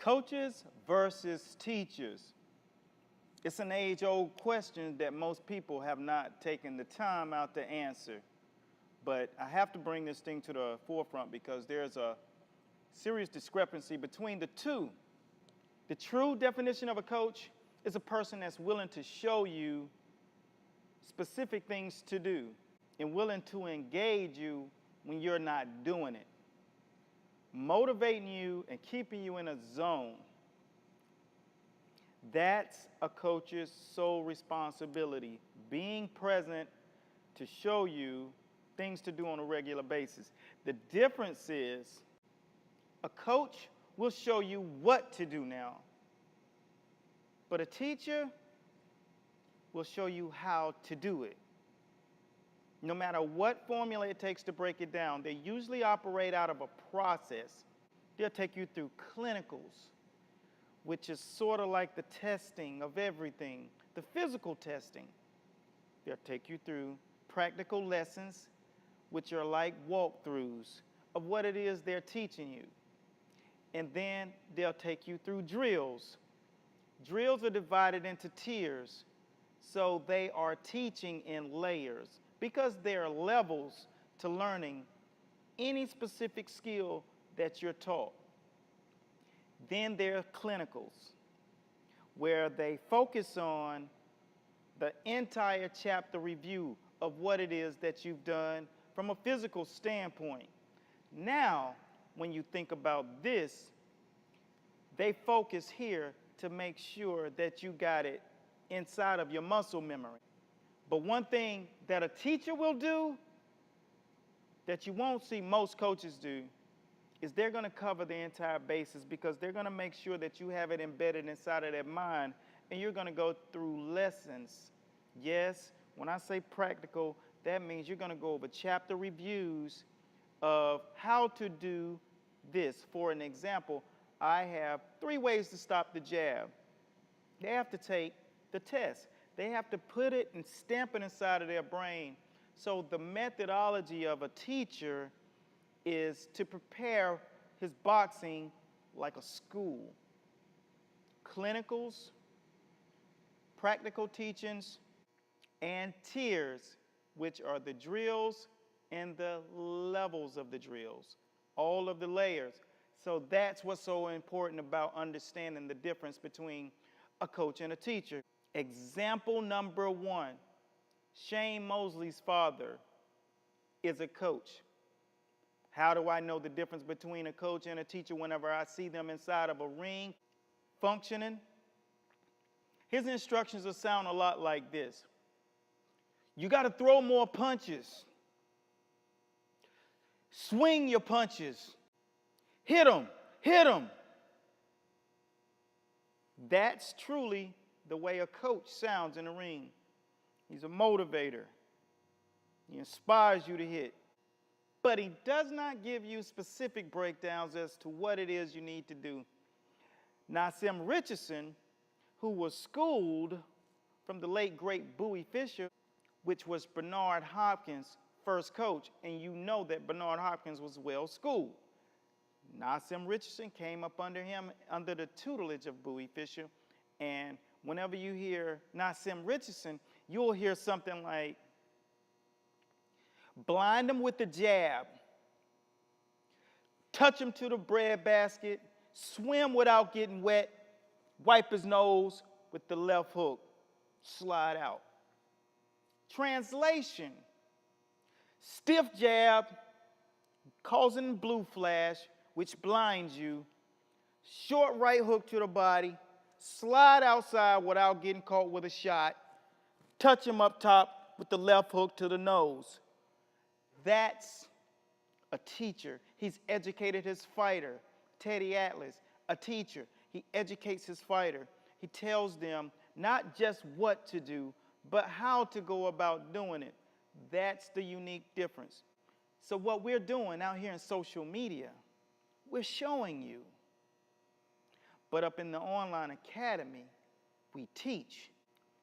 Coaches versus teachers. It's an age-old question that most people have not taken the time out to answer. But I have to bring this thing to the forefront because there's a serious discrepancy between the two. The true definition of a coach is a person that's willing to show you specific things to do and willing to engage you when you're not doing it, motivating you and keeping you in a zone. That's a coach's sole responsibility, being present to show you things to do on a regular basis. The difference is a coach will show you what to do now, but a teacher will show you how to do it. No matter what formula it takes to break it down, they usually operate out of a process. They'll take you through clinicals, which is sort of like the testing of everything, the physical testing. They'll take you through practical lessons, which are like walkthroughs of what it is they're teaching you. And then they'll take you through drills. Drills are divided into tiers, so they are teaching in layers because there are levels to learning any specific skill that you're taught. Then there are clinicals, where they focus on the entire chapter review of what it is that you've done from a physical standpoint. Now, when you think about this, they focus here to make sure that you got it inside of your muscle memory. But one thing that a teacher will do that you won't see most coaches do is they're going to cover the entire basis because they're going to make sure that you have it embedded inside of their mind, and you're going to go through lessons. Yes, when I say practical, that means you're going to go over chapter reviews of how to do this. For an example, I have 3 ways to stop the jab. They have to take the test. They have to put it and stamp it inside of their brain. So the methodology of a teacher is to prepare his boxing like a school. Clinicals, practical teachings, and tiers, which are the drills and the levels of the drills, all of the layers. So that's what's so important about understanding the difference between a coach and a teacher. Example number 1, Shane Mosley's father is a coach. How do I know the difference between a coach and a teacher whenever I see them inside of a ring functioning? His instructions will sound a lot like this. You got to throw more punches. Swing your punches. Hit them. Hit them. That's truly the way a coach sounds in the ring. He's a motivator. He inspires you to hit. But he does not give you specific breakdowns as to what it is you need to do. Nassim Richardson, who was schooled from the late great Bowie Fischer, which was Bernard Hopkins' first coach, and you know that Bernard Hopkins was well schooled. Nassim Richardson came up under him, under the tutelage of Bowie Fischer, and whenever you hear Nassim Richardson, you'll hear something like, blind him with the jab, touch him to the breadbasket, swim without getting wet, wipe his nose with the left hook, slide out. Translation, stiff jab, causing blue flash, which blinds you, short right hook to the body, slide outside without getting caught with a shot, touch him up top with the left hook to the nose. That's a teacher. He's educated his fighter. Teddy Atlas, a teacher. He educates his fighter. He tells them not just what to do, but how to go about doing it. That's the unique difference. So what we're doing out here in social media, we're showing you. But up in the online academy, we teach.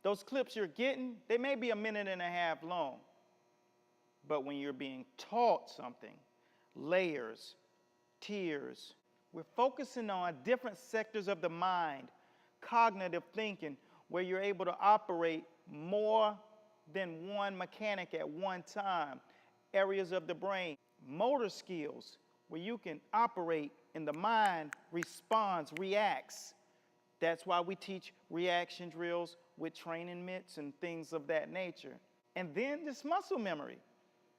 Those clips you're getting, they may be 1.5 minutes long. But when you're being taught something, layers, tiers, We're focusing on different sectors of the mind, cognitive thinking, where you're able to operate more than one mechanic at one time, areas of the brain, motor skills, where you can operate and the mind responds, reacts. That's why we teach reaction drills with training mitts and things of that nature. And then this muscle memory,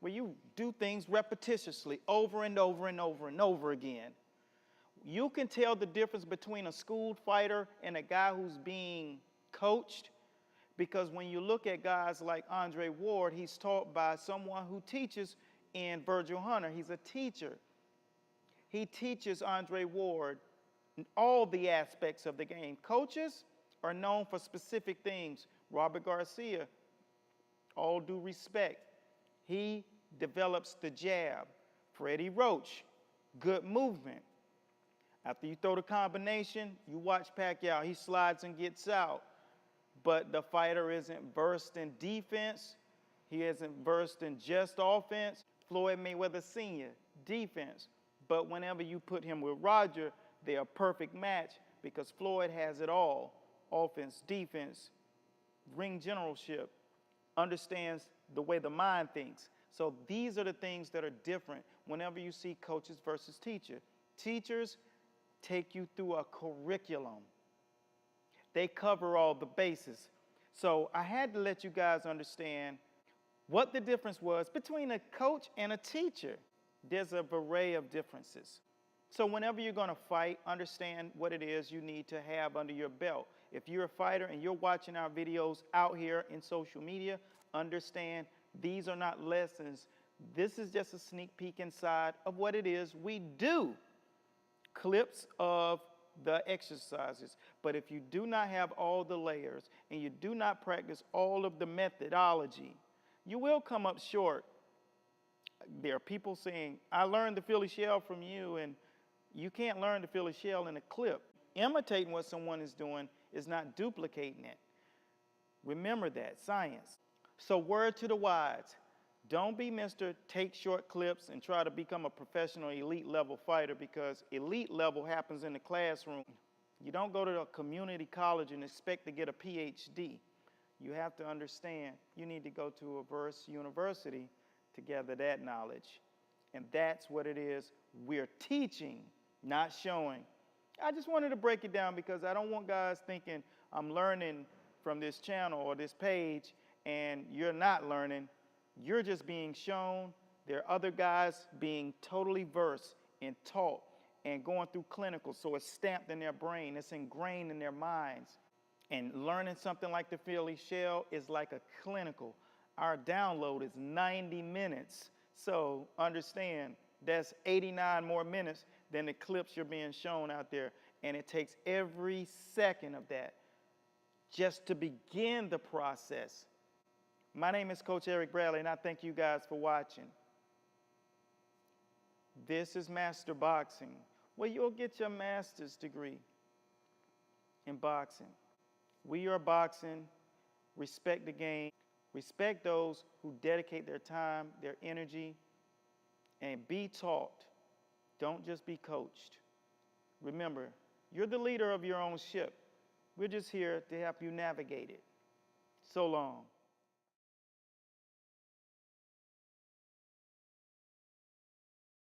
where you do things repetitiously over and over and over and over again. You can tell the difference between a schooled fighter and a guy who's being coached, because when you look at guys like Andre Ward, he's taught by someone who teaches in Virgil Hunter. He's a teacher. He teaches Andre Ward all the aspects of the game. Coaches are known for specific things. Robert Garcia, all due respect, he develops the jab. Freddie Roach, good movement. After you throw the combination, you watch Pacquiao. He slides and gets out. But the fighter isn't versed in defense. He isn't versed in just offense. Floyd Mayweather Sr., defense. But whenever you put him with Roger, they're a perfect match because Floyd has it all. Offense, defense, ring generalship, understands the way the mind thinks. So these are the things that are different whenever you see coaches versus teacher. Teachers take you through a curriculum. They cover all the bases. So I had to let you guys understand what the difference was between a coach and a teacher. There's an array of differences. So whenever you're going to fight, understand what it is you need to have under your belt. If you're a fighter and you're watching our videos out here in social media, understand these are not lessons. This is just a sneak peek inside of what it is we do. Clips of the exercises. But if you do not have all the layers and you do not practice all of the methodology, you will come up short. There are people saying, I learned the Philly shell from you, and you can't learn the Philly shell in a clip. Imitating what someone is doing is not duplicating it. Remember that, science. So word to the wise, don't be Mr. Take short clips and try to become a professional elite level fighter, because elite level happens in the classroom. You don't go to a community college and expect to get a PhD. You have to understand you need to go to a verse university to gather that knowledge. And that's what it is we're teaching, not showing. I just wanted to break it down because I don't want guys thinking I'm learning from this channel or this page and you're not learning. You're just being shown. There are other guys being totally versed and taught and going through clinical, so it's stamped in their brain, it's ingrained in their minds. And learning something like the Philly shell is like a clinical. Our download is 90 minutes. So understand, that's 89 more minutes than the clips you're being shown out there. And it takes every second of that just to begin the process. My name is Coach Eric Bradley, and I thank you guys for watching. This is Master Boxing, where you'll get your master's degree in boxing. We are boxing. Respect the game. Respect those who dedicate their time, their energy, and be taught. Don't just be coached. Remember, you're the leader of your own ship. We're just here to help you navigate it. So long.